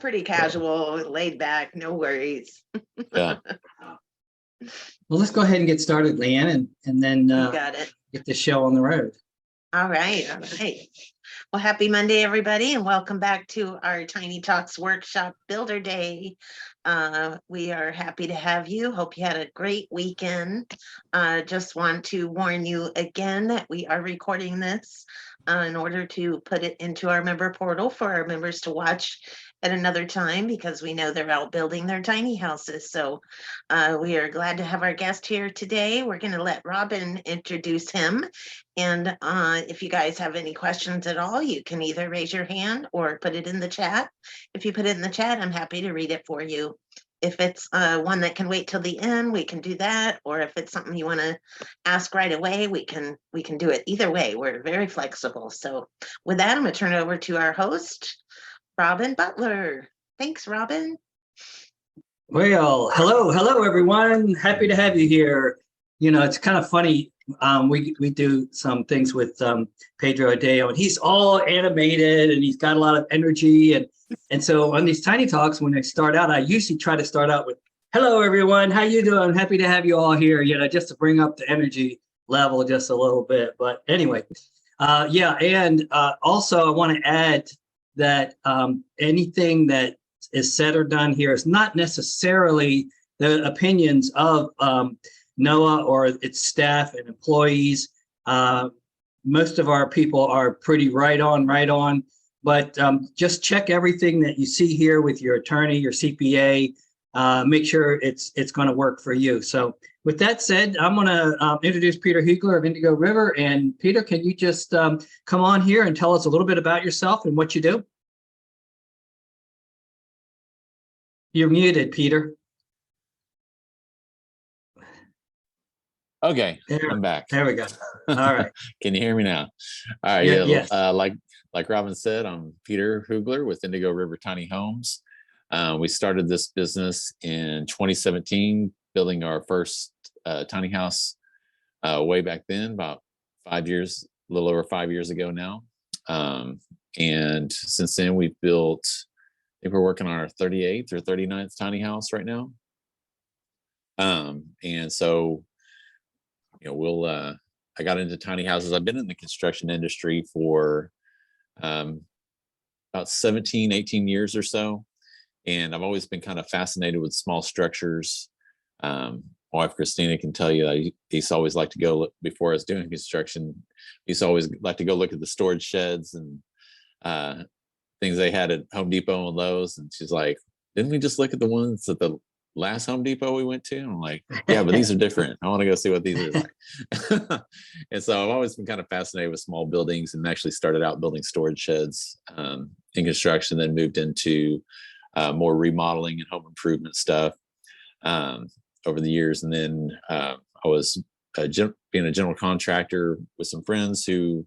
pretty casual, laid back, no worries. Yeah. Well, let's go ahead and get started, Leanne, and then You got it. get the show on the road. All right. Well, happy Monday, everybody, and welcome back to our Tiny Talks Workshop Builder Day. We are happy to have you. Hope you had a great weekend. Just want to warn you again that we are recording this in order to put it into our member portal for our members to watch at another time, because we know they're out building their tiny houses. So we are glad to have our guest here today. We're going to let Robin introduce him. And if you guys have any questions at all, you can either raise your hand or put it in the chat. If you put it in the chat, I'm happy to read it for you. If it's one that can wait till the end, we can do that. Or if it's something you want to ask right away, we can do it. Either way, we're very flexible. So with that, I'm going to turn it over to our host, Robin Butler. Thanks, Robin. Well, hello, everyone. Happy to have you here. You know, it's kind of funny. We do some things with Pedro Adeo, and he's all animated and he's got a lot of energy. And so on these Tiny Talks, when I start out, I usually try to start out with, hello, everyone. How you doing? Happy to have you all here, you know, just to bring up the energy level just a little bit. But anyway, and also I want to add that anything that is said or done here is not necessarily the opinions of NOAA or its staff and employees. Most of our people are pretty right on, but just check everything that you see here with your attorney, your CPA, make sure it's going to work for you. So with that said, I'm going to introduce Peter Huggler of Indigo River. And Peter, can you just come on here and tell us a little bit about yourself and what you do? You're muted, Peter. Okay, I'm back. There we go. All right. Can you hear me now? All right. Yeah. Yes. Like Robin said, I'm Peter Huggler with Indigo River Tiny Homes. We started this business in 2017, building our first tiny house way back then, about 5 years, a little over 5 years ago now. And since then, we've built, I think we're working on our 38th or 39th tiny house right now. And so, you know, I got into tiny houses. I've been in the construction industry for about 17, 18 years or so. And I've always been kind of fascinated with small structures. My wife, Christina, can tell you I used to always like to go look, before I was doing construction, I used to always like to go look at the storage sheds and things they had at Home Depot and Lowe's. And she's like, didn't we just look at the ones at the last Home Depot we went to? And I'm like, yeah, but these are different. I want to go see what these are like. And so I've always been kind of fascinated with small buildings, and actually started out building storage sheds in construction, then moved into more remodeling and home improvement stuff over the years. And then I was being a general contractor with some friends who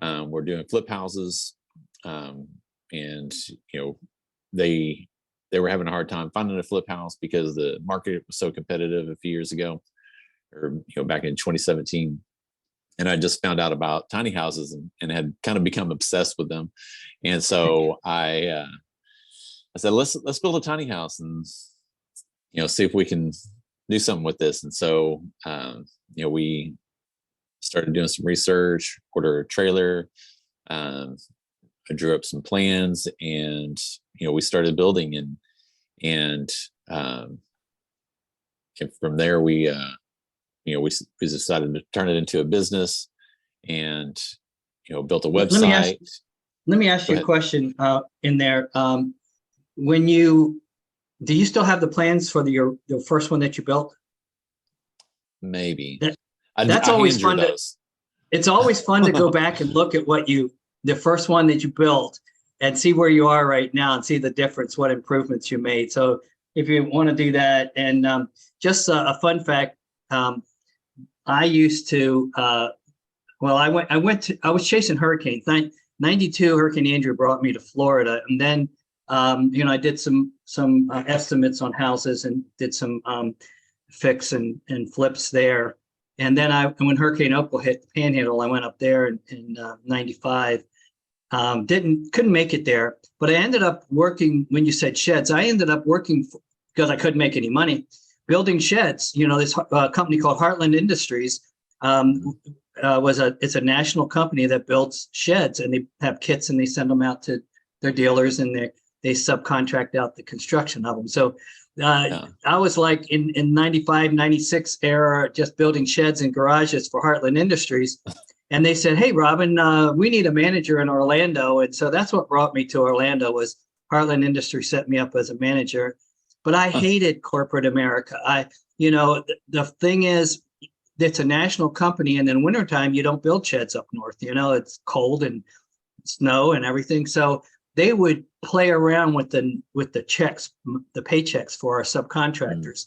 were doing flip houses. And, you know, they were having a hard time finding a flip house because the market was so competitive a few years ago, or, you know, back in 2017. And I just found out about tiny houses and had kind of become obsessed with them. And so I said, let's build a tiny house and, you know, see if we can do something with this. And so, you know, we started doing some research, ordered a trailer, I drew up some plans, and, you know, we started building, and from there we decided to turn it into a business, and, you know, built a website. Let me ask you a question in there. Do you still have the plans for the first one that you built? Maybe. That's always fun. It's always fun to go back and look at the first one that you built and see where you are right now and see the difference, what improvements you made. So if you want to do that, and just a fun fact, I used to, I was chasing hurricanes. 92 Hurricane Andrew brought me to Florida, and then you know, I did some estimates on houses and did some fix and flips there. And then when Hurricane Opal hit the Panhandle, I went up there in 95 couldn't make it there, but I ended up working. When you said sheds, I ended up working because I couldn't make any money building sheds. This company called Heartland Industries it's a national company that builds sheds, and they have kits and they send them out to their dealers, and they subcontract out the construction of them. So I was like in 95, 96 era, just building sheds and garages for Heartland Industries. And they said, "Hey, Robin, we need a manager in Orlando." And so that's what brought me to Orlando. Was Heartland Industries set me up as a manager. But I hated corporate America. The thing is, it's a national company, and in wintertime, you don't build sheds up north. It's cold and snow and everything. So they would play around with the checks, the paychecks for our subcontractors.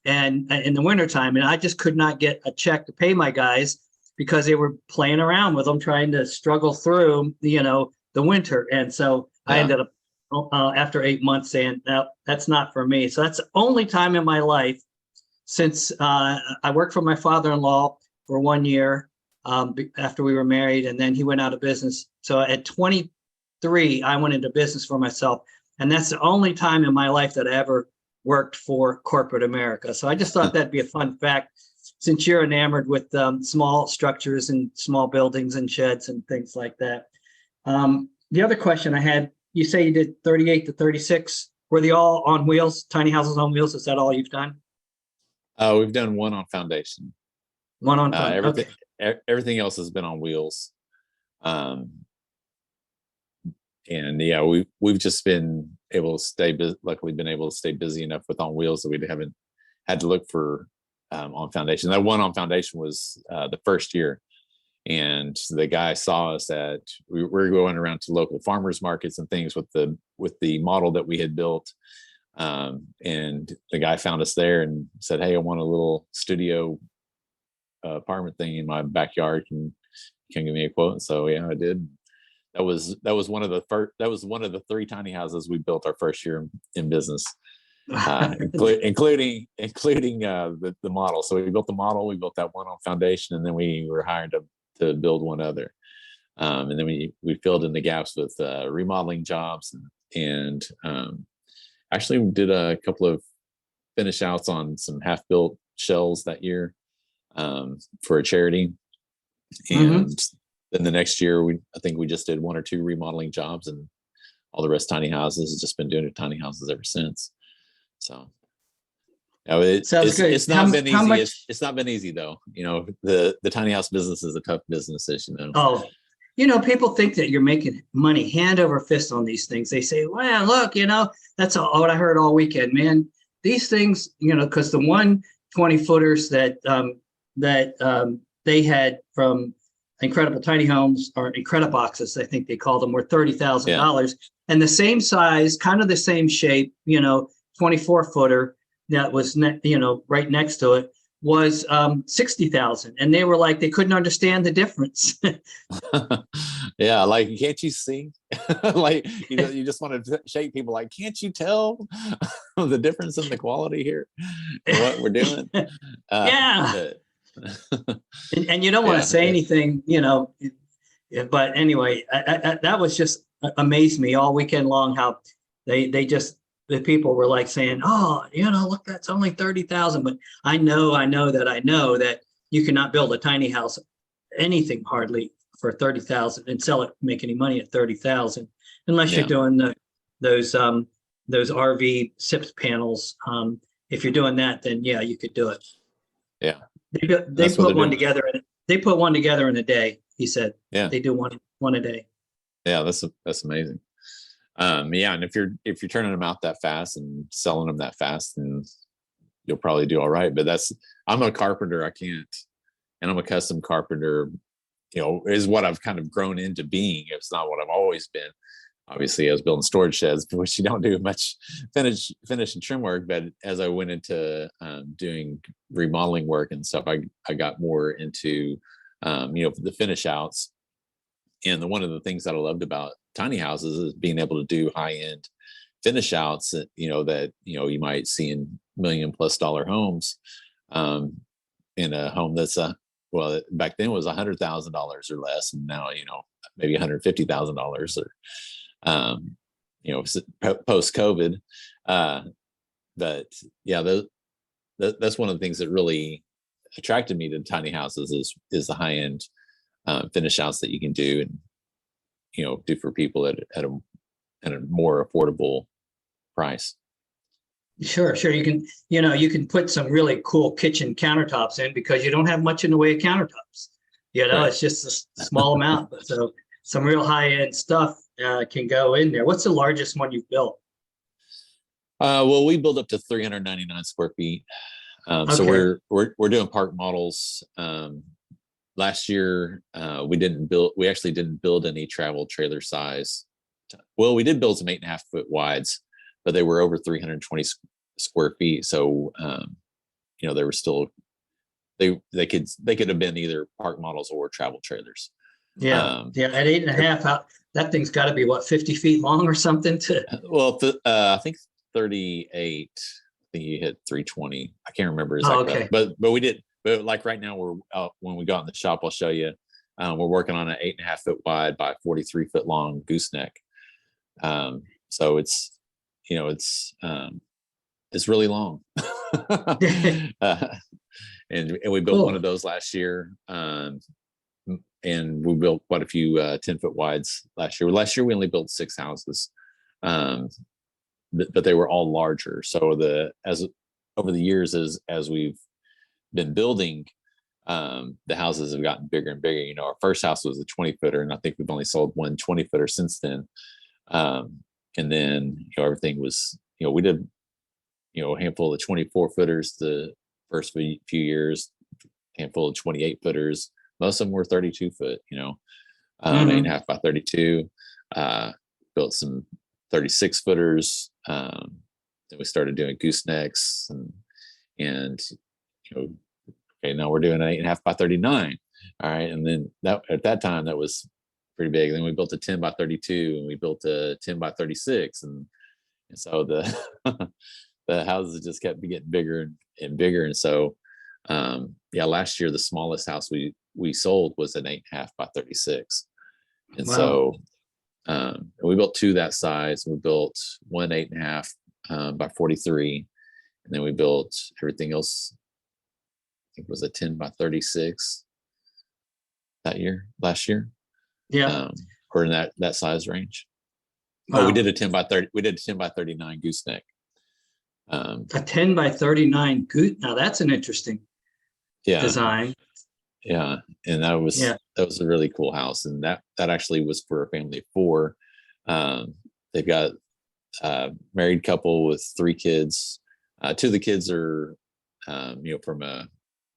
And in the wintertime, and I just could not get a check to pay my guys because they were playing around with them, trying to struggle through, the winter. And so I ended up after 8 months saying, no, that's not for me. So that's the only time in my life since I worked for my father-in-law for 1 year after we were married, and then he went out of business. So at 23, I went into business for myself. And that's the only time in my life that I ever worked for corporate America. So I just thought that'd be a fun fact, since you're enamored with small structures and small buildings and sheds and things like that. The other question I had, you say you did 38 to 36. Were they all on wheels, tiny houses on wheels? Is that all you've done? We've done one on foundation. One on everything. Okay. Everything else has been on wheels. And yeah, we've just been able to stay luckily been able to stay busy enough with on wheels that we haven't had to look for on foundation. That one on foundation was the first year, and the guy saw us at we were going around to local farmers markets and things with the model that we had built. And the guy found us there and said, "Hey, I want a little studio apartment thing in my backyard. Can you give me a quote?" And so yeah, I did. That was one of the 3 tiny houses we built our first year in business, including the model. So we built the model, we built that one on foundation, and then we were hired to build one other. And then we filled in the gaps with remodeling jobs and actually we did a couple of finish outs on some half-built shells that year for a charity. And then the next year, I think we just did 1 or 2 remodeling jobs, and all the rest tiny houses. Has just been doing tiny houses ever since. So, Sounds good. It's not been easy. It's not been easy though. The tiny house business is a tough business, as you know. Oh, people think that you're making money hand over fist on these things. They say, "Well, look, that's what I heard all weekend, man. These things, because the 120-footers that they had from Incredible Tiny Homes, or Incrediboxes, I think they called them, were $30,000, and the same size, kind of the same shape, 24-footer that was right next to it was 60,000, and they were like, they couldn't understand the difference. Yeah, like, can't you see? Like, you just want to shake people, like, can't you tell the difference in the quality here and what we're doing? Yeah. And you don't want to say anything, but anyway, that was just amazed me all weekend long, how the people were like saying, "Oh, look, that's only 30,000." But I know that you cannot build a tiny house, anything hardly, for 30,000 and sell it, make any money at 30,000, unless you're doing those RV SIPS panels. If you're doing that, then yeah, you could do it. Yeah. They put one together. They put one together in a day. He said, "Yeah, they do one a day." Yeah, that's amazing. Yeah, and if you're turning them out that fast and selling them that fast, then you'll probably do all right. But I'm a carpenter. I can't, and I'm a custom carpenter. Is what I've kind of grown into being. It's not what I've always been. Obviously, I was building storage sheds, which you don't do much finish and trim work. But as I went into doing remodeling work and stuff, I got more into the finish outs. And one of the things that I loved about tiny houses is being able to do high end finish outs that you might see in $1 million+ homes, in a home that's back then was $100,000 or less, and now maybe $150,000 or, post COVID. But yeah, that's one of the things that really attracted me to tiny houses is the high end finish outs that you can do and do for people at a more affordable price. Sure. You can, you can put some really cool kitchen countertops in because you don't have much in the way of countertops. Right. It's just a small amount, but so some real high end stuff can go in there. What's the largest one you've built? Well, we build up to 399 square feet. So Okay. we're doing park models. Last year, we actually didn't build any travel trailer size. Well, we did build some 8.5 foot wides, but they were over 320 square feet. So, they were still, they could have been either park models or travel trailers. Yeah. At 8.5, that thing's got to be what, 50 feet long or something Well, I think 38. I think you hit 320. I can't remember exactly, okay. but we did. But like right now, we're when we got in the shop, I'll show you. We're working on an 8.5 foot wide by 43 foot long gooseneck. So it's really long. And we built Cool. one of those last year. And we built quite a few 10 foot wides last year. Last year we only built 6 houses, but they were all larger. So as over the years as we've been building, the houses have gotten bigger and bigger. Our first house was a 20 footer, and I think we've only sold one 20 footer since then. And then everything was we did a handful of 24 footers the first few years, handful of 28 footers. Most of them were 32 foot, 8.5 by 32. Built some 36 footers. Then we started doing goosenecks and okay, now we're doing an 8.5 by 39. All right. And then at that time that was pretty big. Then we built a 10 by 32 and we built a 10 by 36. And so the houses just kept getting bigger and bigger. And so, last year, the smallest house we sold was an 8.5 by 36. And Wow. so we built 2 that size. We built one 8.5 by 43. And then we built everything else. I think it was a 10 by 36 last year. Yeah. Or in that size range. Wow. Oh, we did a 10 by 30. We did a 10 by 39 gooseneck. A 10 by 39 goose. Now that's an interesting design. Yeah. And that was a really cool house. And that actually was for a family of 4. They've got a married couple with 3 kids. 2 of the kids are, from a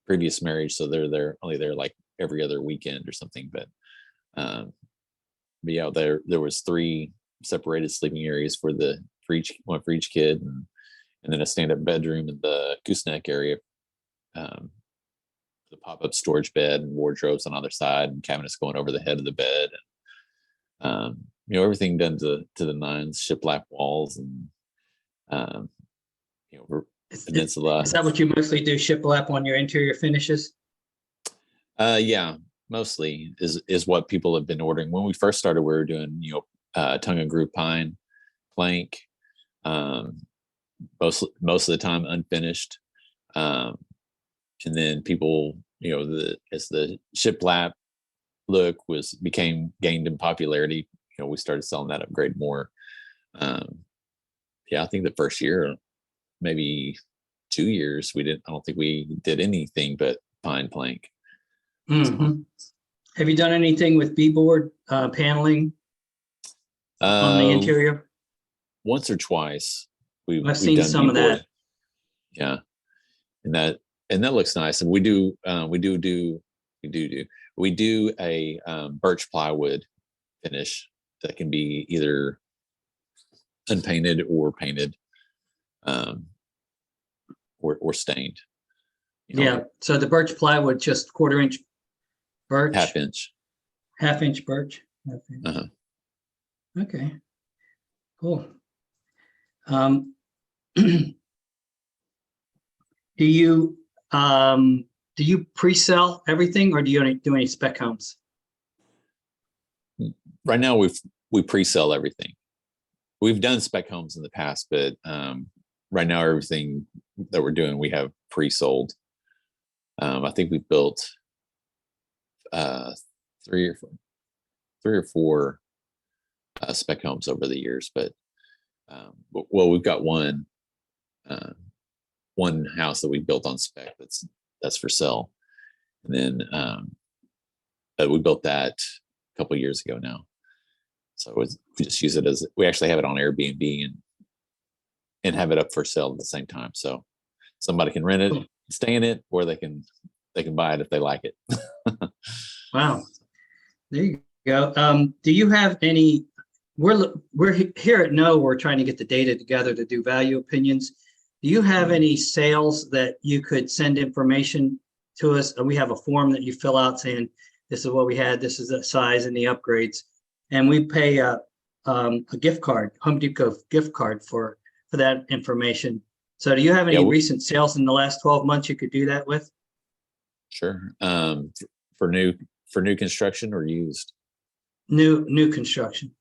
previous marriage. So they're only there like every other weekend or something. But yeah, there was 3 separated sleeping areas for one for each kid. And then a stand-up bedroom in the gooseneck area, the pop-up storage bed and wardrobes on the other side, and cabinets going over the head of the bed. And, everything done to the nines, shiplap walls, and peninsula. Is that what you mostly do? Shiplap on your interior finishes? Yeah, mostly is what people have been ordering. When we first started, we were doing tongue and groove pine, plank. Most of the time unfinished, and then people, as the shiplap look gained in popularity, we started selling that upgrade more. I think the first year, maybe 2 years, I don't think we did anything but pine plank. Mm-hmm. Have you done anything with B-board paneling on the interior? Once or twice. I've seen some of that. Yeah, and that looks nice. And we do a birch plywood finish that can be either unpainted or painted, or stained. Yeah. So the birch plywood, just 1/4 inch birch, half inch birch. Uh-huh. Okay. Cool. Do you pre-sell everything, or do you do any spec homes? right now we pre-sell everything. We've done spec homes in the past, but right now everything that we're doing we have pre-sold. I think we've built three or four spec homes over the years, but well, we've got one house that we built on spec that's for sale, and then we built that a couple of years ago now. So we just use it as, we actually have it on Airbnb and have it up for sale at the same time. So somebody can rent it, stay in it, or they can buy it if they like it. Wow. There you go. Do you have any, we're here at No, we're trying to get the data together to do value opinions. Do you have any sales that you could send information to us? We have a form that you fill out saying, this is what we had, this is the size and the upgrades. And we pay a gift card, Home Depot gift card for that information. So do you have any recent sales in the last 12 months you could do that with? Sure. For new construction or used? New construction.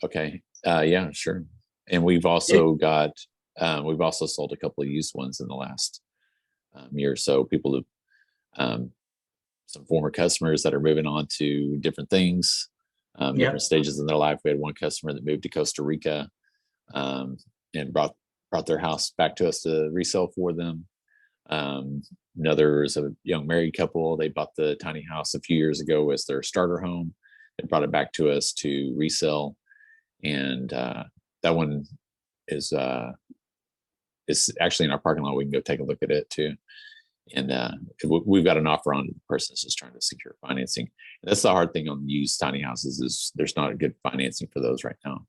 Okay. Yeah, sure. And we've also we've also sold a couple of used ones in the last year or so. People have some former customers that are moving on to different things, different stages in their life. We had one customer that moved to Costa Rica and brought their house back to us to resell for them. Another is a young married couple. They bought the tiny house a few years ago as their starter home. They brought it back to us to resell, and that one is actually in our parking lot. We can go take a look at it too. And we've got an offer on it. The person's just trying to secure financing. And that's the hard thing on used tiny houses is there's not a good financing for those right now.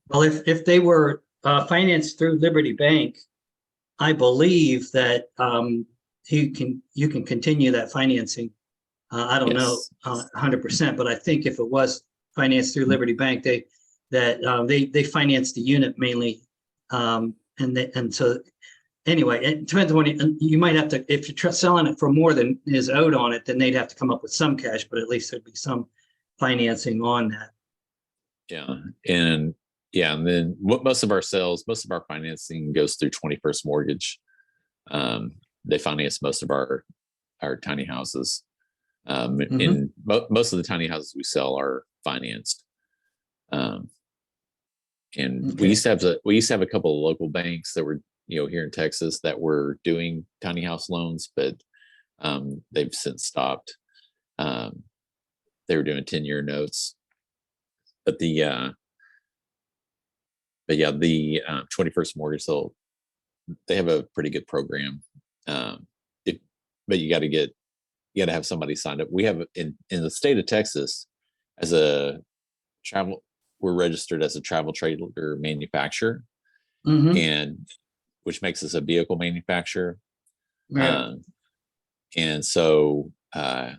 Well, if they were financed through Liberty Bank, I believe that you can continue that financing. I don't know 100%, but I think if it was financed through Liberty Bank, they finance the unit mainly, and so anyway, it depends on you might have to, if you're selling it for more than is owed on it, then they'd have to come up with some cash, but at least there'd be some financing on that. And then most of our financing goes through 21st Mortgage. They finance most of our tiny houses. And most of the tiny houses we sell are financed. And we used to have a couple of local banks that were, here in Texas that were doing tiny house loans, but they've since stopped. They were doing 10-year notes, but the 21st Mortgage, they have a pretty good program. But you got to have somebody signed up. We have in the state of Texas we're registered as a travel trailer manufacturer, and which makes us a vehicle manufacturer. Right. And so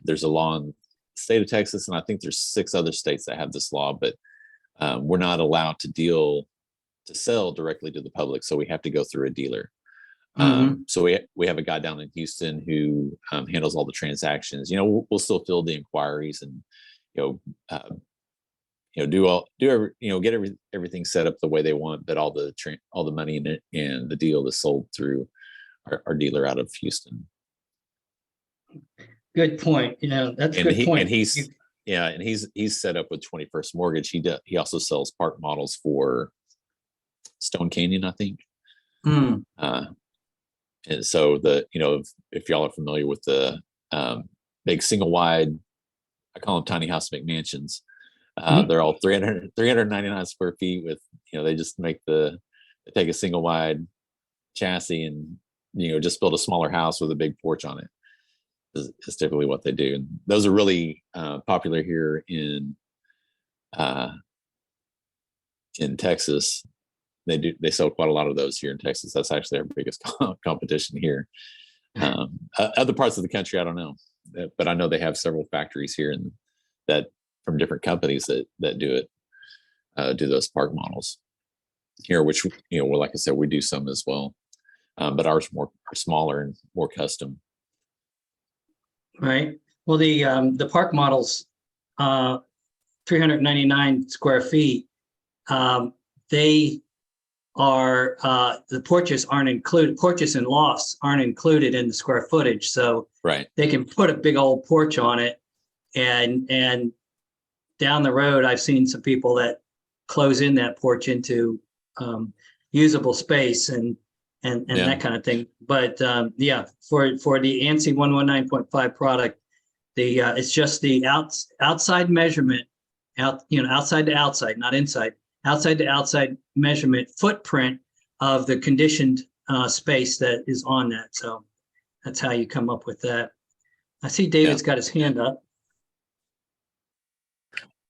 there's a law in the state of Texas, and I think there's 6 other states that have this law, but we're not allowed to sell directly to the public. So we have to go through a dealer. So we have a guy down in Houston who handles all the transactions. We'll still fill the inquiries and, get everything set up the way they want, but all the money in it and the deal is sold through our dealer out of Houston. Good point. That's a good point. And he's set up with 21st Mortgage. He also sells park models for Stone Canyon, I think. And so if y'all are familiar with the big single wide, I call them tiny house McMansions. They're all 399 square feet with, they just they take a single wide chassis and, just build a smaller house with a big porch on it is typically what they do. And those are really popular here in Texas. They sell quite a lot of those here in Texas. That's actually our biggest competition here. Other parts of the country, I don't know, but I know they have several factories here and that from different companies that do it, do those park models here, which, well, like I said, we do some as well. But ours are smaller and more custom. Right. Well, the park models, 399 square feet. They are, the porches aren't included, porches and lofts aren't included in the square footage. So Right. they can put a big old porch on it. And down the road, I've seen some people that close in that porch into usable space and Yeah. that kind of thing. But yeah, for the ANSI 119.5 product, it's just the outside measurement, outside to outside, not inside, outside to outside measurement footprint of the conditioned space that is on that. So that's how you come up with that. I see David's got his hand up.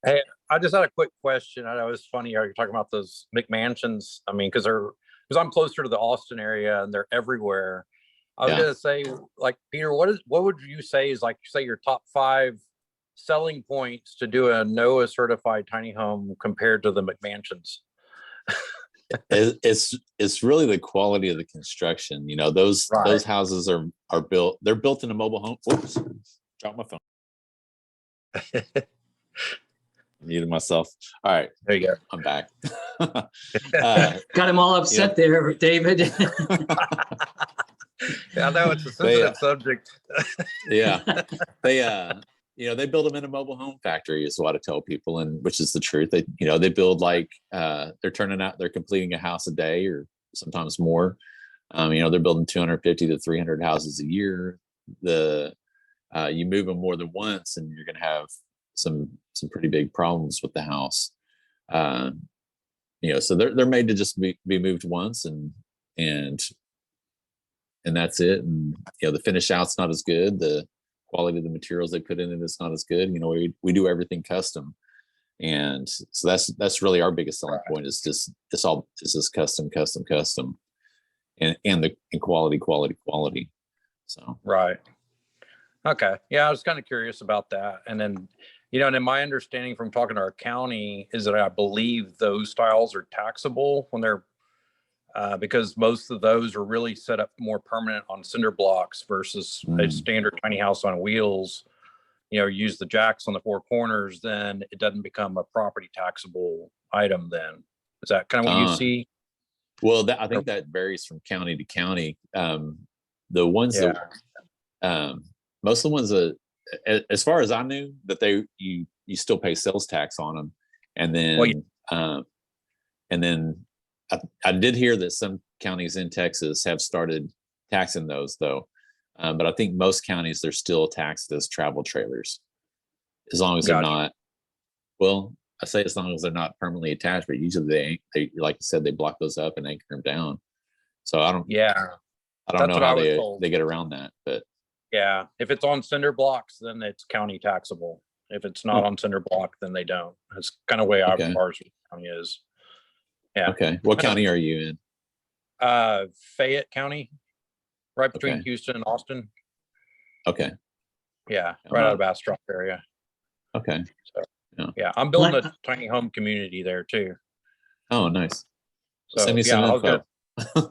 Hey, I just had a quick question. I know it's funny how you're talking about those McMansions. I mean, because I'm closer to the Austin area and they're everywhere. I was gonna say, like, Peter, what would you say is, like, say your top 5 selling points to do a NOAA certified tiny home compared to the McMansions? It's really the quality of the construction. You know, those houses are built. They're built in a mobile home. Whoops, dropped my phone. Muted myself. All right, there you go. I'm back. Got him all upset there, David. Yeah, I know it's a sensitive subject. Yeah, they build them in a mobile home factory is what I tell people, and which is the truth. They build like they're completing a house a day or sometimes more. They're building 250 to 300 houses a year. You move them more than once and you're going to have some pretty big problems with the house. So they're made to just be moved once and that's it. And the finish out's not as good. The quality of the materials they put in it is not as good. We do everything custom, and so that's really our biggest selling point is just custom, and quality. So right. Okay. Yeah, I was kind of curious about that. And then, and in my understanding from talking to our county is that I believe those styles are taxable when they're because most of those are really set up more permanent on cinder blocks versus a standard tiny house on wheels. Use the jacks on the 4 corners, then it doesn't become a property taxable item. Then is that kind of what you see? Well, I think that varies from county to county. The ones that most of the ones that, as far as I knew, that you still pay sales tax on them, and then I did hear that some counties in Texas have started taxing those though, but I think most counties they're still taxed as travel trailers, as long as they're not. Well, I say as long as they're not permanently attached, but usually they like you said, they block those up and anchor them down. So I don't know how they get around that, but. Yeah, if it's on cinder blocks, then it's county taxable. If it's not on cinder block, then they don't. That's kind of way our county is. Yeah. Okay. What county are you in? Fayette County, right between Houston and Austin. Okay. Yeah, right out of Bastrop area. Okay. So, yeah, I'm building a tiny home community there too. Oh, nice. So send me some info.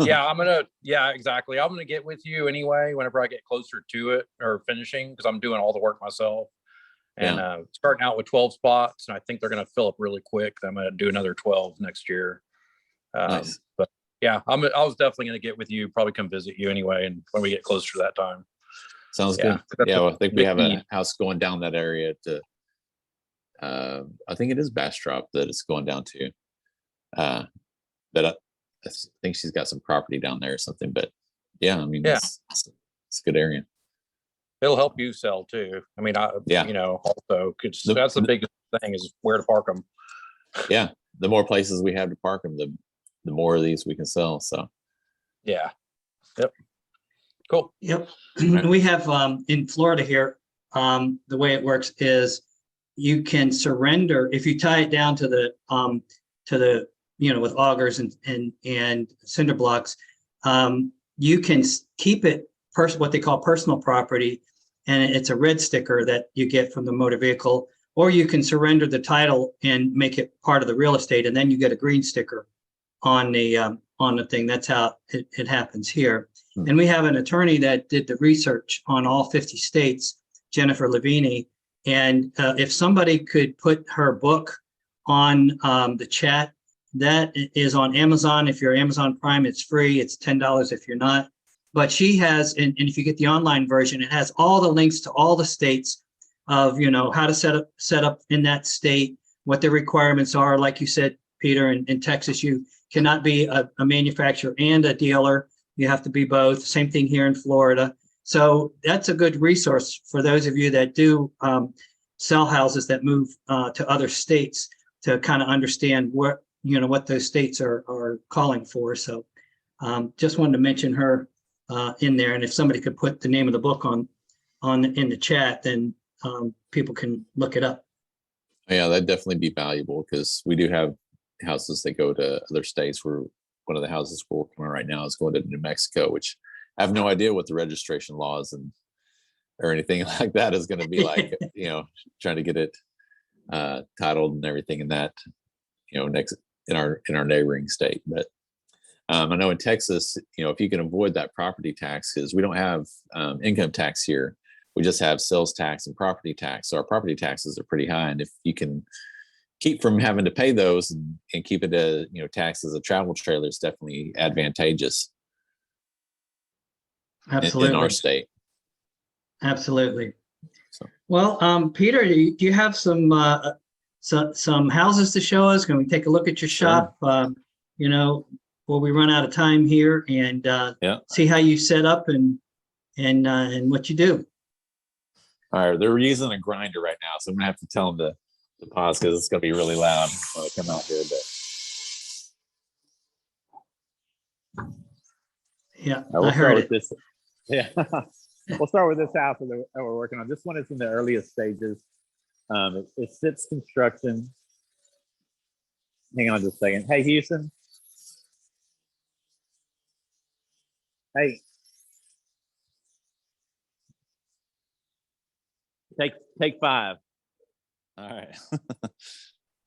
Yeah, exactly. I'm gonna get with you anyway whenever I get closer to it or finishing, because I'm doing all the work myself and starting out with 12 spots, and I think they're gonna fill up really quick. I'm gonna do another 12 next year. Nice. But yeah, I was definitely gonna get with you, probably come visit you anyway, and when we get closer to that time. Sounds good. Yeah, well, I think we have a house going down that area to I think it is Bastrop that it's going down to. But I think she's got some property down there or something, but yeah, I mean, it's a good area. It'll help you sell too. I mean, also, because that's the biggest thing is where to park them. Yeah. The more places we have to park them, the more of these we can sell. So. Yeah. Yep. Cool. Yep. We have, in Florida here, the way it works is you can surrender if you tie it down to the with augers and cinder blocks, you can keep it what they call personal property, and it's a red sticker that you get from the motor vehicle, or you can surrender the title and make it part of the real estate, and then you get a green sticker on the thing. That's how it happens here. And we have an attorney that did the research on all 50 states, Jennifer Levini, And if somebody could put her book on the chat, that is on Amazon. If you're Amazon Prime, it's free. It's $10 if you're not. But she has, and if you get the online version, it has all the links to all the states of, how to set up in that state, what the requirements are. Like you said, Peter, in Texas, you cannot be a manufacturer and a dealer. You have to be both. Same thing here in Florida. So that's a good resource for those of you that do sell houses that move to other states to kind of understand what those states are calling for. So just wanted to mention her in there. And if somebody could put the name of the book in the chat, then people can look it up. Yeah, that'd definitely be valuable because we do have houses that go to other states. Where one of the houses we're working on right now is going to New Mexico, which I have no idea what the registration laws or anything like that is going to be like. Trying to get it titled and everything in that, next in our neighboring state. But I know in Texas, if you can avoid that property tax, because we don't have income tax here, we just have sales tax and property tax. So our property taxes are pretty high, and if you can keep from having to pay those and keep it taxed as a travel trailer, it's definitely advantageous. Absolutely. In our state. Absolutely. So. Well, Peter, do you have some houses to show us? Can we take a look at your shop? Before we run out of time here, and see how you set up and what you do. All right, they're using a grinder right now, so I'm gonna have to tell them to pause because it's gonna be really loud when I come out here. But yeah, we'll I heard it. This. Yeah, we'll start with this house that we're working on. This one is in the earliest stages. It sits construction. Hang on just a second. Hey, Houston. Hey. Take 5. All right.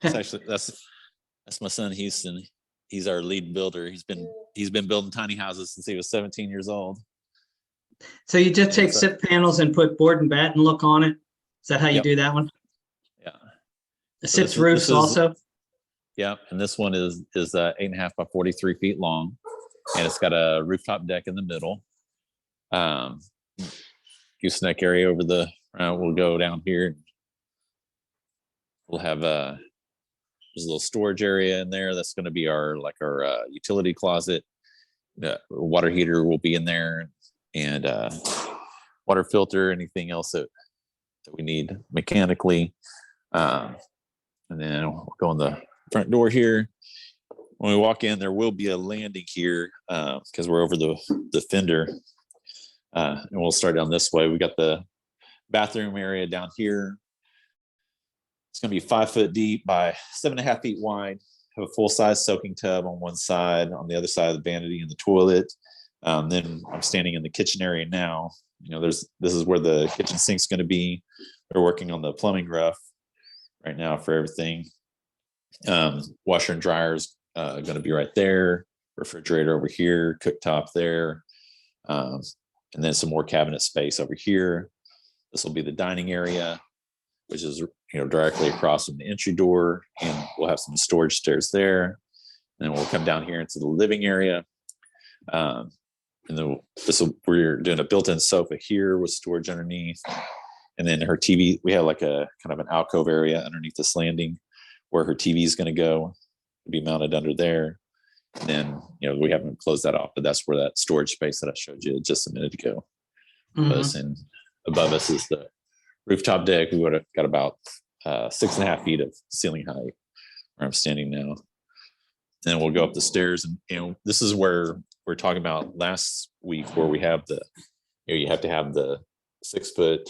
That's my son Houston. He's our lead builder. He's been building tiny houses since he was 17 years old. So you just take SIP panels and put board and batten look on it? Is that how you do that one? Yeah. The SIP's roofs also? Yeah, and this one is 8.5 by 43 feet long, and it's got a rooftop deck in the middle. Gooseneck area over the we'll go down here. We'll have there's a little storage area in there. That's going to be our utility closet. The water heater will be in there, and water filter, anything else that we need mechanically. And then we'll go in the front door here. When we walk in, there will be a landing here because we're over the fender. And we'll start down this way. We got the bathroom area down here. It's going to be 5 foot deep by 7.5 feet wide. Have a full size soaking tub on one side. On the other side of the vanity and the toilet. Then I'm standing in the kitchen area now. This is where the kitchen sink's going to be. We're working on the plumbing rough right now for everything. Washer and dryer's going to be right there. Refrigerator over here. Cooktop there. And then some more cabinet space over here. This will be the dining area, which is directly across from the entry door, and we'll have some storage stairs there. And then we'll come down here into the living area. And then we're doing a built-in sofa here with storage underneath. And then her TV, we have like a kind of an alcove area underneath this landing where her TV is going to go, be mounted under there. And then, we haven't closed that off, but that's where that storage space that I showed you just a minute ago was. And above us is the rooftop deck. We would have got about 6.5 feet of ceiling height where I'm standing now. Then we'll go up the stairs, and this is where we're talking about last week, where we have you have to have the 6 foot,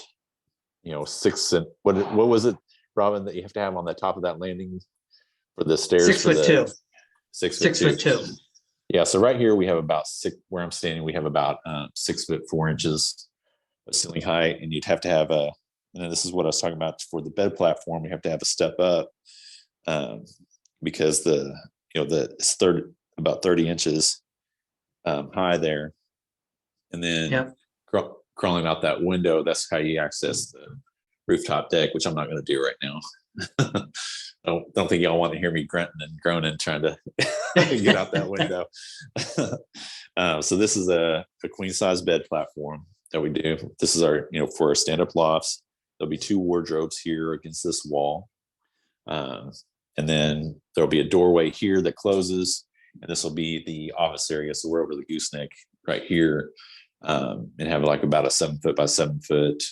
6 and what was it, Robin, that you have to have on the top of that landing for the stairs? 6'2". 6'2". Yeah. So right here we have about where I'm standing, we have about 6 foot 4 inches of ceiling height, and you'd have to have and this is what I was talking about for the bed platform. We have to have a step up because it's about 30 inches high there, and then crawling out that window. That's how you access rooftop deck, which I'm not going to do right now. don't think y'all want to hear me grunting and groaning trying to get out that window. So this is a queen size bed platform that we do. This is our, for our stand-up lofts. There'll be 2 wardrobes here against this wall. And then there'll be a doorway here that closes, and this will be the office area. So we're over the gooseneck right here, and have like about a 7 foot by 7 foot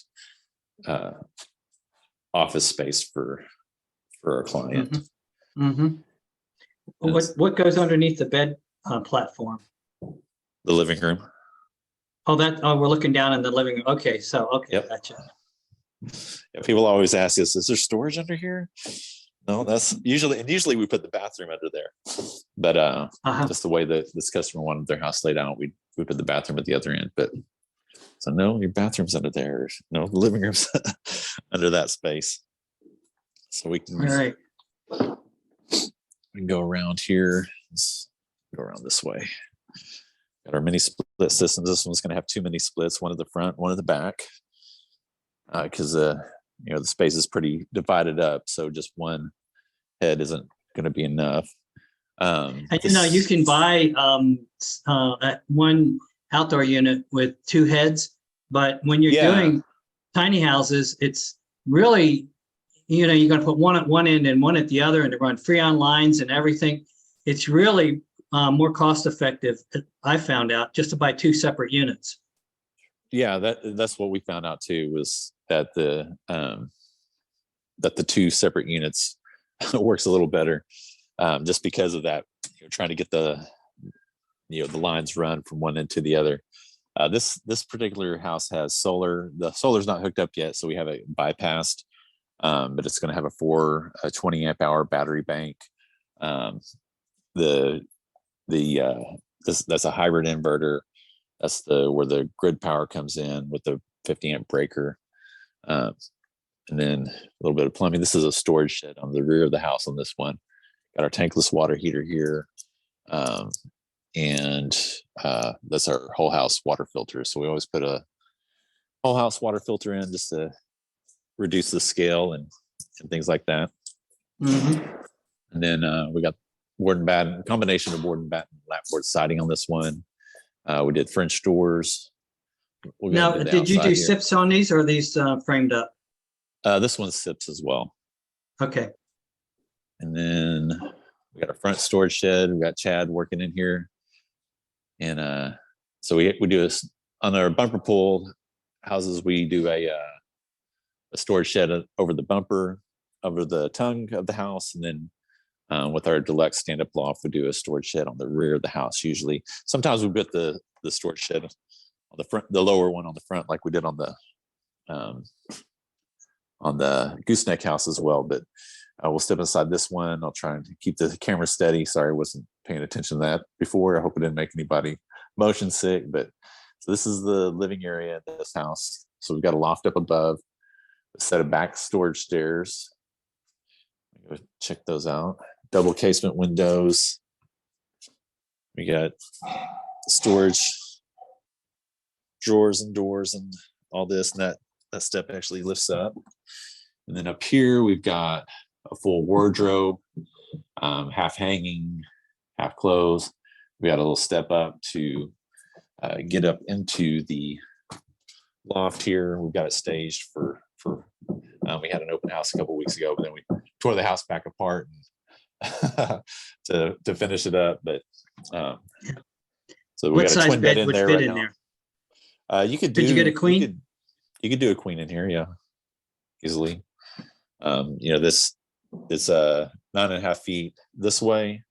office space for our client. Mm-hmm. What goes underneath the bed platform? The living room. Oh, we're looking down in the living room. Okay, Yep. Gotcha. Yeah, people always ask us, is there storage under here? No, that's usually we put the bathroom under there. But just the way that this customer wanted their house laid out, we put the bathroom at the other end. But so no, your bathroom's under there. No, the living room's under that space. So we can All right. we can go around here. Let's go around this way. Got our mini split systems. This one's going to have 2 mini splits, one at the front, one at the back, because the space is pretty divided up. So just one head isn't going to be enough. And you can buy one outdoor unit with 2 heads, but when you're doing tiny houses, it's really, you're going to put one at one end and one at the other, and to run Freon lines and everything. It's really more cost effective, I found out, just to buy 2 separate units. Yeah, that's what we found out too, was that the 2 separate units works a little better, just because of that. Trying to get the lines run from one end to the other. This particular house has solar. The solar's not hooked up yet, so we have it bypassed. But it's going to have a 20 amp hour battery bank. That's a hybrid inverter. That's where the grid power comes in with the 50 amp breaker. And then a little bit of plumbing. This is a storage shed on the rear of the house on this one. Got our tankless water heater here. And that's our whole house water filter. So we always put a whole house water filter in just to reduce the scale and things like that. Mm-hmm. And then we got board and batten, combination of board and batten lapboard siding on this one. We did French doors. Now, did you do SIPs on these, or are these framed up? This one's SIPs as well. Okay. And then we got a front storage shed. We got Chad working in here. And so we do this on our bumper pull houses. We do a storage shed over the bumper, over the tongue of the house. And then with our deluxe stand-up loft, we do a storage shed on the rear of the house. Usually, sometimes we put the storage shed on the front, the lower one on the front, like we did on the gooseneck house as well. But we'll step inside this one. I'll try and keep the camera steady. Sorry, I wasn't paying attention to that before. I hope it didn't make anybody motion sick. But so this is the living area in this house. So we've got a loft up above, a set of back storage stairs. Go check those out. Double casement windows. We got storage drawers and doors and all this, and that step actually lifts up. And then up here we've got a full wardrobe, half hanging, half closed. We got a little step up to get up into the loft here. We've got it staged for we had an open house a couple weeks ago, but then we tore the house back apart to finish it up. But so we got a twin bed in there right now. You could do. Did you get a queen? You could do a queen in here, yeah, easily. This it's 9.5 feet this way,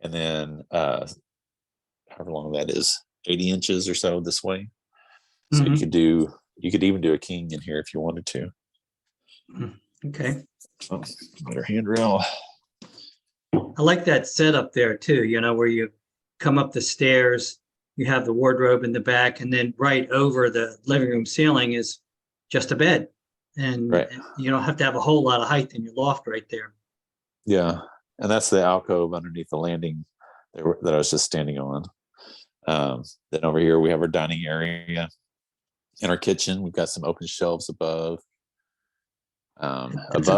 and then however long that is, 80 inches or so this way. So you could even do a king in here if you wanted to. Okay. Oh, better handrail. I like that setup there too, where you come up the stairs, you have the wardrobe in the back, and then right over the living room ceiling is just a bed. And you don't have to have a whole lot of height in your loft right there. Yeah. And that's the alcove underneath the landing that I was just standing on. Then over here, we have our dining area and our kitchen. We've got some open shelves above. Above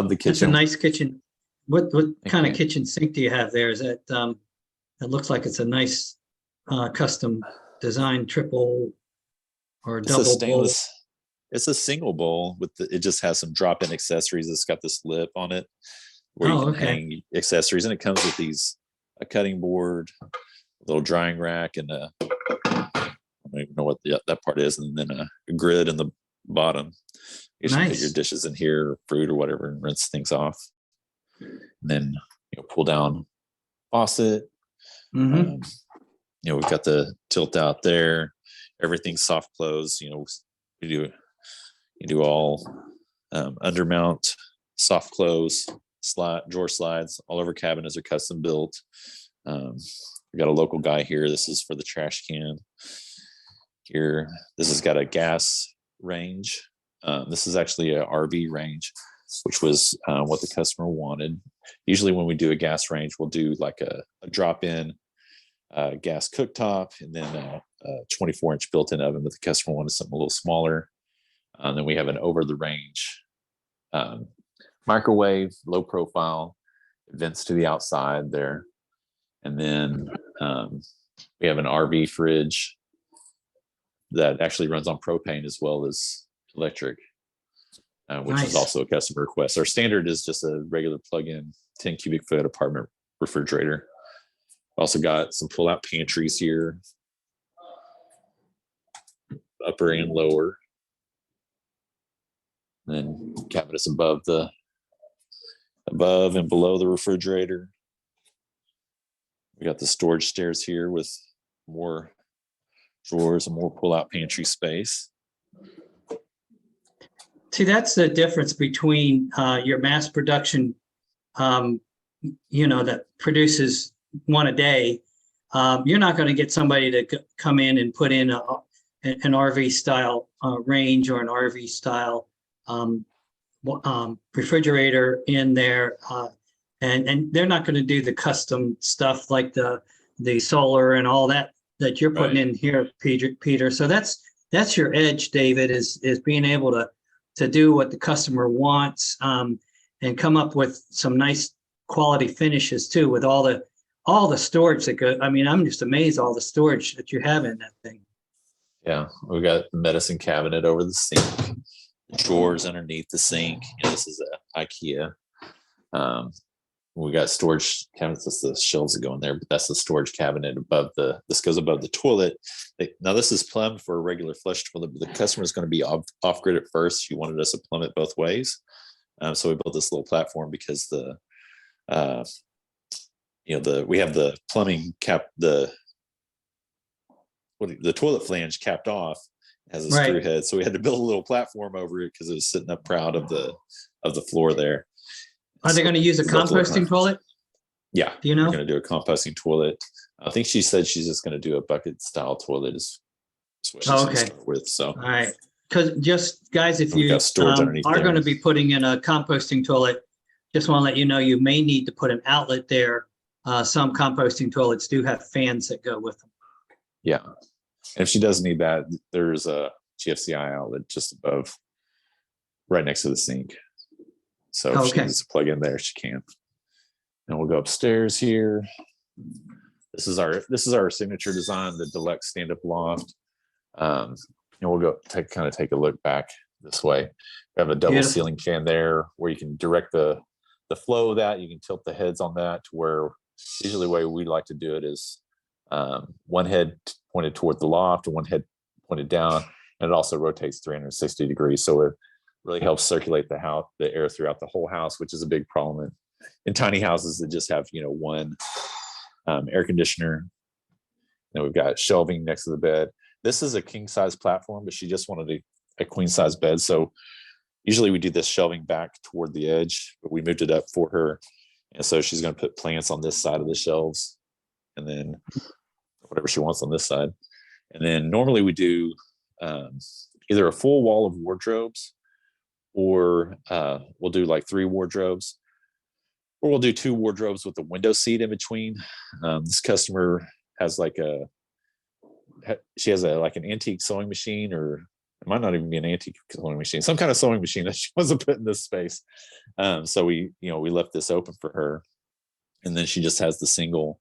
the That's a kitchen. nice kitchen. What kind of you. kitchen sink do you have there? Is that it looks like it's a nice custom design triple or It's a double bowl. stainless. It's a single bowl with it just has some drop-in accessories. It's got this lip on it where you Oh, can okay. hang accessories, and it comes with a cutting board, a little drying rack, and I don't even know what that part is, and then a grid in the bottom. You should put your Nice. dishes in here, fruit or whatever, and rinse things off. And then pull down faucet. Mhm. We've got the tilt out there. Everything's soft close. You do all undermount, soft close, drawer slides. All of our cabinets are custom built. We got a local guy here. This is for the trash can. Here, this has got a gas range. This is actually a RV range, which was what the customer wanted. Usually when we do a gas range, we'll do like a drop-in gas cooktop and then a 24-inch built-in oven, but the customer wanted something a little smaller. And then we have an over-the-range microwave, low profile, vents to the outside there. And then we have an RV fridge that actually runs on propane as well as electric, which Nice. is also a customer request. Our standard is just a regular plug-in 10 cubic foot apartment refrigerator. Also got some pull-out pantries here, upper and lower. And then cabinets above and below the refrigerator. We got the storage stairs here with more drawers and more pull-out pantry space. See, that's the difference between your mass production, that produces one a day. You're not going to get somebody to come in and put in an RV style range or an RV style refrigerator in there, and they're not going to do the custom stuff like the solar and all that you're putting in here, Peter. So that's your edge, David, is being able to do what the customer wants, and come up with some nice quality finishes too, with all the storage that go. I mean, I'm just amazed all the storage that you have in that thing. Yeah, we got the medicine cabinet over the sink, drawers underneath the sink. This is a IKEA. We got storage cabinets. That's the shelves that go in there, but that's the storage cabinet above this goes above the toilet. Now this is plumbed for a regular flush toilet, but the customer is going to be off grid at first. She wanted us to plumb it both ways. So we built this little platform because we have the plumbing cap, the toilet flange capped off, has a screw head. So we had to build a little platform over it because it was sitting up proud of the floor there. Are they going to use a composting toilet? Yeah. Do you know? We're going to do a composting toilet. I think she said she's just going to do a bucket style toilet is what she's going to start with. So, all right. Because just guys, if we've you got storage are underneath there. going to be putting in a composting toilet, just want to let you know you may need to put an outlet there. Some composting toilets do have fans that go with them. Yeah. And if she does need that, there's a GFCI outlet just above, right next to the sink. So if she needs to plug in there, she can. And we'll go upstairs here. This is our signature design, the deluxe stand-up loft. And we'll go take a look back this way. We have a double ceiling fan there where you can direct the flow of that. You can tilt the heads on that to where usually the way we like to do it is one head pointed toward the loft and one head pointed down, and it also rotates 360 degrees. So it really helps circulate the air throughout the whole house, which is a big problem in tiny houses that just have one air conditioner. And we've got shelving next to the bed. This is a king size platform, but she just wanted a queen size bed. So usually we do this shelving back toward the edge, but we moved it up for her. And so she's going to put plants on this side of the shelves and then whatever she wants on this side. And then normally we do either a full wall of wardrobes, or we'll do like 3 wardrobes, or we'll do 2 wardrobes with a window seat in between. This customer has like an antique sewing machine or It might not even be an antique sewing machine, some kind of sewing machine that she wants to put in this space. So we left this open for her, and then she just has the single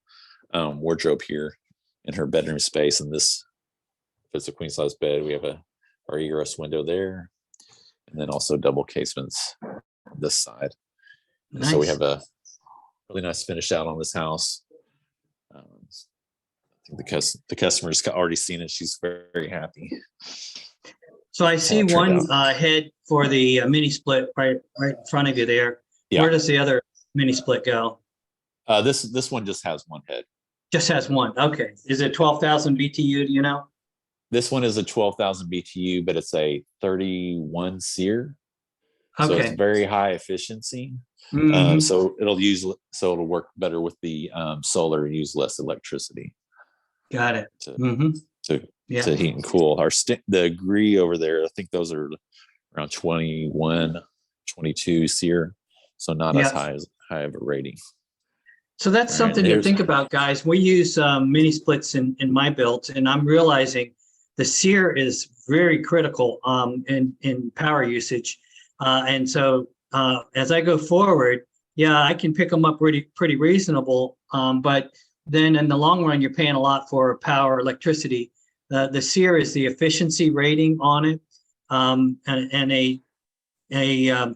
wardrobe here in her bedroom space. And this, if it's a queen size bed, we have our egress window there, and then also double casements on this side. And so we have a really nice finish out on this house. I think the customer's already seen it. She's very happy. So I see one head for the mini split right in front of you there. Yeah. Where does the other mini split go? This one just has one head. Just has one. Okay. Is it 12,000 BTU? Do you know? This one is a 12,000 BTU, but it's a 31 SEER. So Okay. it's very high efficiency. Mhm. So it'll work better with the solar and use less electricity Got it. to Mhm. Yeah. to heat and cool. The agree over there, I think those are around 21, 22 SEER. So not as Yeah. high of a rating. So that's All right, something to there's- think about, guys. We use mini splits in my builds, and I'm realizing the SEER is very critical in power usage. And so as I go forward, yeah, I can pick them up pretty reasonable. But then in the long run, you're paying a lot for power, electricity. The SEER is the efficiency rating on it, and a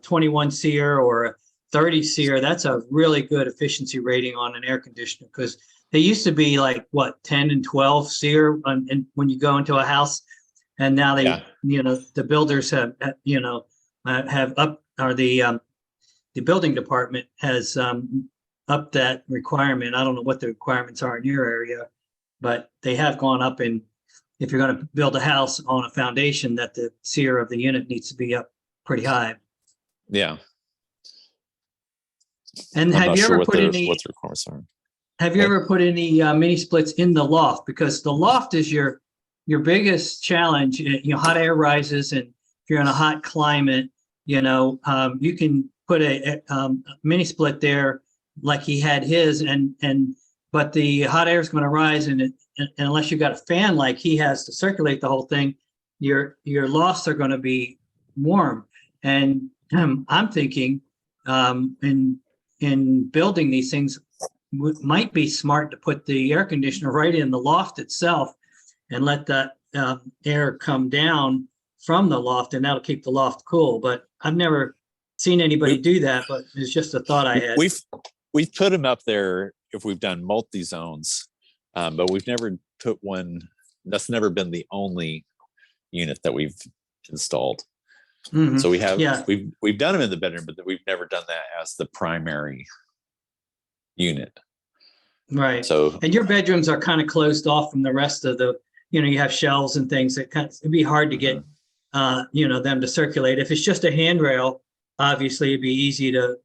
21 SEER or a 30 SEER, that's a really good efficiency rating on an air conditioner, because they used to be like what 10 and 12 SEER when you go into a house, and now they, the builders have up, or the building department has upped that requirement. I don't know what the requirements are in your area, but they have gone up. And if you're going to build a house on a foundation, that the SEER of the unit needs to be up pretty high. Yeah. And I'm have not you sure ever what put the any? requirements are. Have you ever put any mini splits in the loft? Because the loft is your biggest challenge. Hot air rises, and if you're in a hot climate, you can put a mini split there, like he had his, but the hot air is going to rise, and unless you got a fan like he has to circulate the whole thing, your lofts are going to be warm. And I'm thinking in building these things, might be smart to put the air conditioner right in the loft itself and let that air come down from the loft, and that'll keep the loft cool. But I've never seen anybody do that, but it's just a thought I had. We've put them up there if we've done multi-zones, but we've never put one. That's never been the only unit that we've installed. Mhm. So we have, Yeah. we've done them in the bedroom, but we've never done that as the primary unit. Right. So, And your bedrooms are kind of closed off from the rest of the, you have shelves and things that it'd be hard to get, them to circulate. If it's just a handrail, obviously it'd be easy to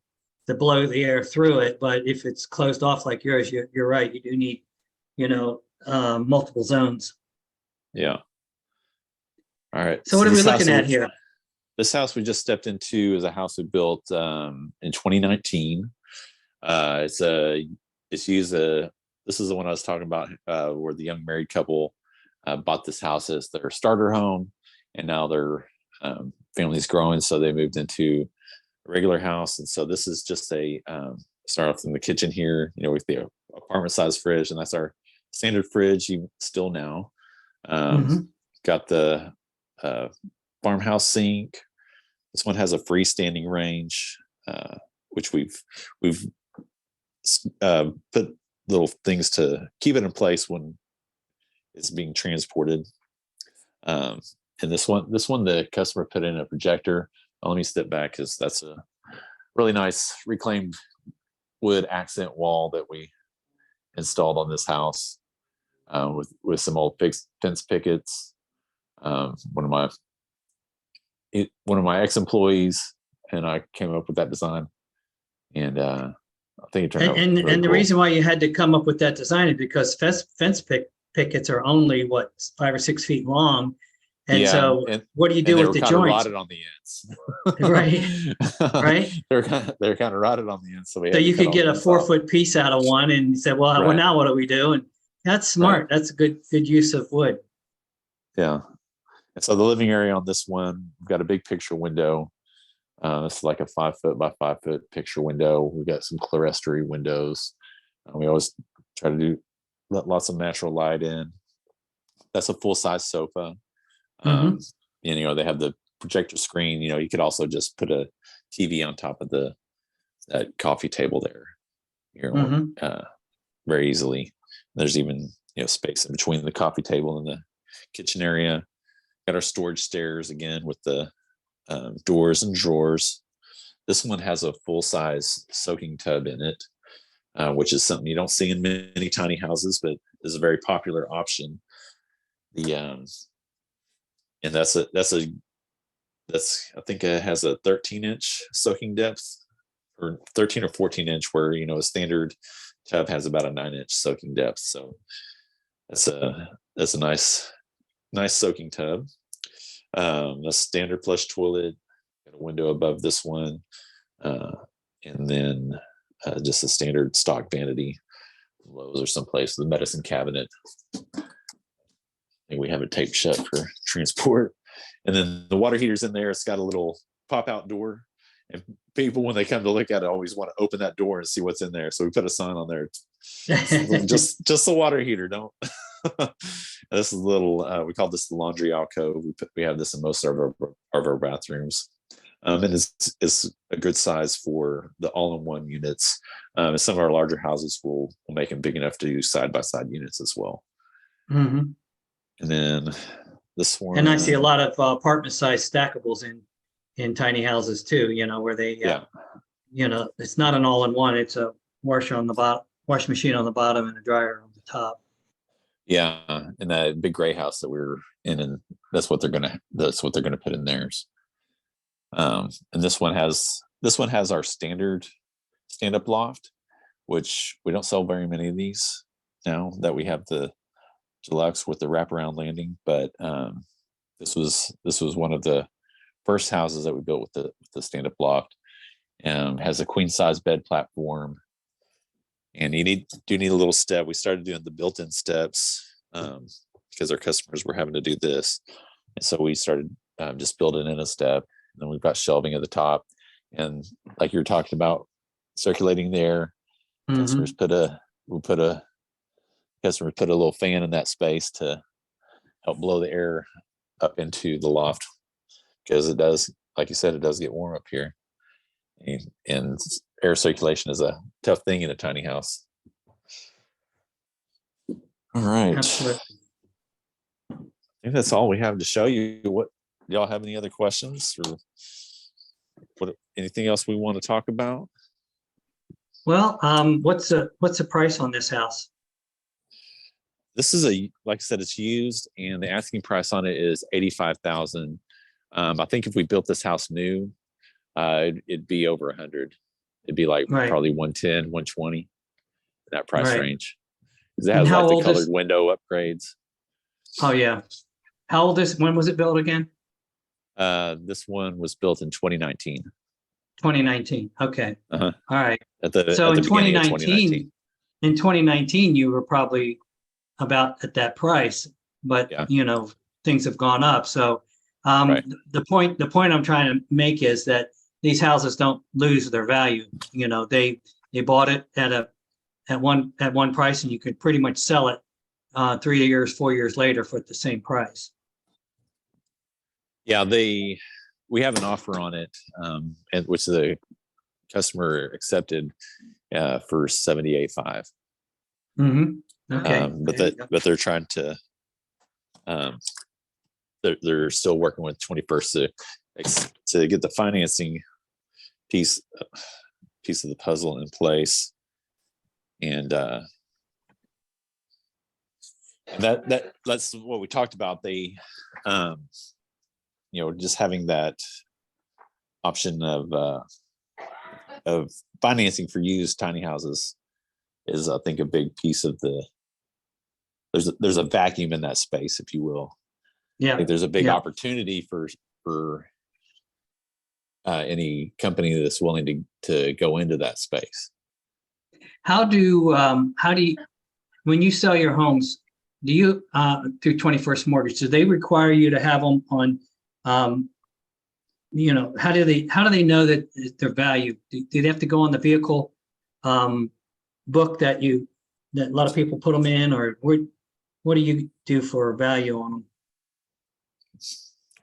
blow the air through it. But if it's closed off like yours, you're right. You do need, multiple zones. yeah. All right. So what are we looking at here? This house we just stepped into is a house we built in 2019. This is the one I was talking about, where the young married couple bought this house as their starter home, and now their family's growing, so they moved into a regular house. And so this is just a start off in the kitchen here, with the apartment size fridge, and that's our standard fridge still now. Got the farmhouse sink. This one has a freestanding range, which we've put little things to keep it in place when it's being transported. And this one, the customer put in a projector. Let me step back, because that's a really nice reclaimed wood accent wall that we installed on this house, with some old fence pickets. One of my ex-employees and I came up with that design, and I think it turned out really And the cool. reason why you had to come up with that design is because fence pickets are only 5 or 6 feet long, and so what do you do with the joints? Rotted on the ends, right. They're kind of rotted on the ends, so you could get a 4-foot piece out of one and say, well, now what do we do? And that's smart. That's a good use of wood. Yeah. So the living area on this one, we've got a big picture window. It's like a 5 foot by 5 foot picture window. We've got some clerestory windows. We always try to let lots of natural light in. That's a full size sofa. And they have the projector screen. You could also just put a TV on top of that coffee table there. Very easily. There's even space in between the coffee table and the kitchen area. Got our storage stairs again with the doors and drawers. This one has a full size soaking tub in it, which is something you don't see in many tiny houses, but is a very popular option. And that's I think it has a 13-inch soaking depth, or 13 or 14-inch, where a standard tub has about a 9-inch soaking depth. So that's a nice soaking tub. A standard flush toilet, got a window above this one, and then just a standard stock vanity, Lowe's or someplace, the medicine cabinet. I think we have it taped shut for transport. And then the water heater's in there. It's got a little pop-out door, and people, when they come to look at it, always want to open that door and see what's in there. So we put a sign on there, just the water heater. Don't. This is a little. We call this the laundry alcove. We have this in most of our bathrooms, and it's a good size for the all-in-one units. And some of our larger houses will make them big enough to do side-by-side units as well. And then this one, and I see a lot of apartment-sized stackables in tiny houses too. Where they, it's not an all-in-one. It's a wash machine on the bottom and a dryer on the top. Yeah, in that big gray house that we were in, and that's what they're gonna put in theirs. And this one has our standard stand-up loft, which we don't sell very many of these now that we have the deluxe with the wraparound landing. But this was one of the first houses that we built with the stand-up loft. Has a queen size bed platform. And you do need a little step. We started doing the built-in steps because our customers were having to do this. And so we started just building in a step. And then we've got shelving at the top. And like you were talking about, circulating the air, customers put a little fan in that space to help blow the air up into the loft, because it does, like you said, it does get warm up here. And air circulation is a tough thing in a tiny house. All right. Absolutely. I think that's all we have to show you. What, y'all have any other questions, or anything else we want to talk about? Well, what's the price on this house? This is like I said, it's used, and the asking price on it is $85,000. I think if we built this house new, it'd be over 100. It'd be like probably 110, 120, that price range. Because it has like the colored window upgrades. Oh yeah. How old is? When was it built again? This one was built in 2019. 2019. Okay. All right. So in 2019, you were probably about at that price, but things have gone up. So the point I'm trying to make is that these houses don't lose their value. They bought it at one price, and you could pretty much sell it 3 years, 4 years later for the same price. Yeah, we have an offer on it, and which the customer accepted for $78,500. Okay. But they're trying to they're still working with 21st to get the financing piece of the puzzle in place, and that's what we talked about. They just having that option of financing for used tiny houses is, I think, a big piece of there's a vacuum in that space, if you will. I think there's a big opportunity for any company that's willing to go into that space. How do you, when you sell your homes, do you, through 21st Mortgage, do they require you to have them on, you know, how do they know that their value? Do they have to go on the vehicle book that a lot of people put them in, or what do you do for value on them?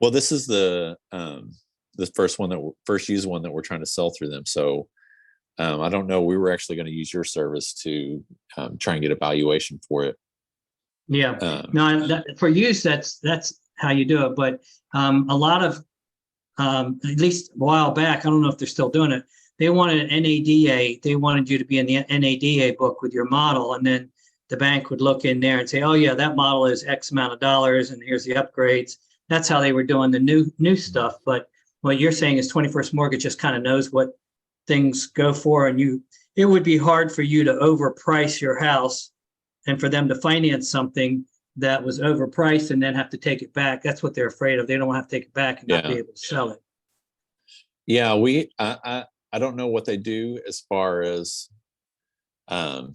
Well, this is the first used one that we're trying to sell through them. So I don't know. We were actually going to use your service to try and get a valuation for it. Yeah, no, for use, that's how you do it. But a lot of, at least a while back, I don't know if they're still doing it. They wanted an NADA. They wanted you to be in the NADA book with your model, and then the bank would look in there and say, "Oh yeah, that model is X amount of dollars, and here's the upgrades." That's how they were doing the new stuff. But what you're saying is 21st Mortgage just kind of knows what things go for, and it would be hard for you to overprice your house and for them to finance something that was overpriced and then have to take it back. That's what they're afraid of. They don't want to have to take it back and not be able to sell it. Yeah, I don't know what they do as far as the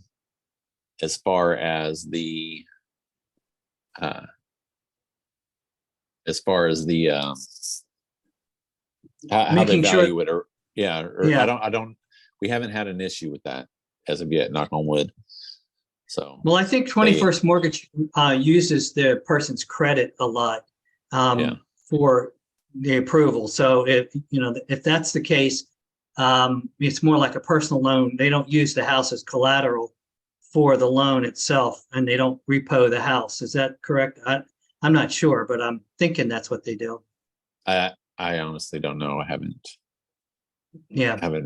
how they Making sure- value it, or Yeah. I don't we haven't had an issue with that as of yet, knock on wood. So Well, I think 21st Mortgage uses the person's credit a lot for the approval. So if that's the case, it's more like a personal loan. They don't use the house as collateral for the loan itself, and they don't repo the house. Is that correct? I'm not sure, but I'm thinking that's what they do. I honestly don't know. I haven't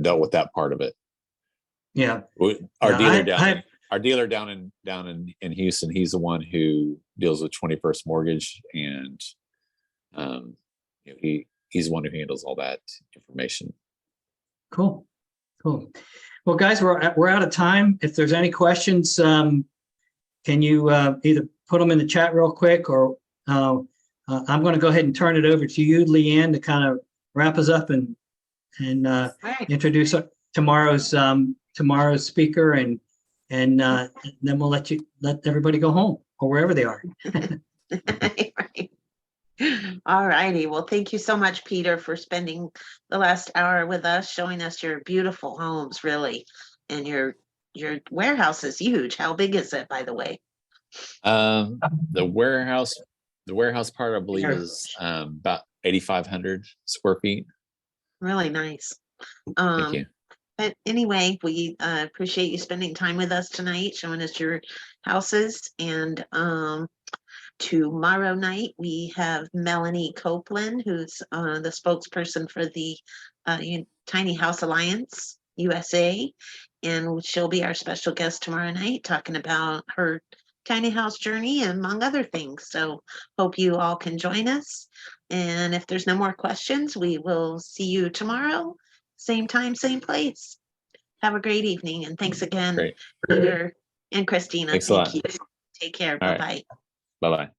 dealt with that part of it. Yeah. Our dealer down in Houston, he's the one who deals with 21st Mortgage, and he's the one who handles all that information. Cool. Well, guys, we're out of time. If there's any questions, can you either put them in the chat real quick, or I'm going to go ahead and turn it over to you, Leanne, to kind of wrap us up and introduce tomorrow's speaker, and then we'll let everybody go home or wherever they are. Right. All righty. Well, thank you so much, Peter, for spending the last hour with us, showing us your beautiful homes, really. And your warehouse is huge. How big is it, by the way? The warehouse part, I believe, is about 8,500 square feet. Really nice. Thank you. But anyway, we appreciate you spending time with us tonight, showing us your houses. And tomorrow night, we have Melanie Copeland, who's the spokesperson for the Tiny House Alliance USA. And she'll be our special guest tomorrow night, talking about her tiny house journey, among other things. So hope you all can join us. And if there's no more questions, we will see you tomorrow. Same time, same place. Have a great evening, and thanks again, Great. Peter and Christina. Thanks a lot. Thank you. Take care. All right. Bye-bye. Bye-bye.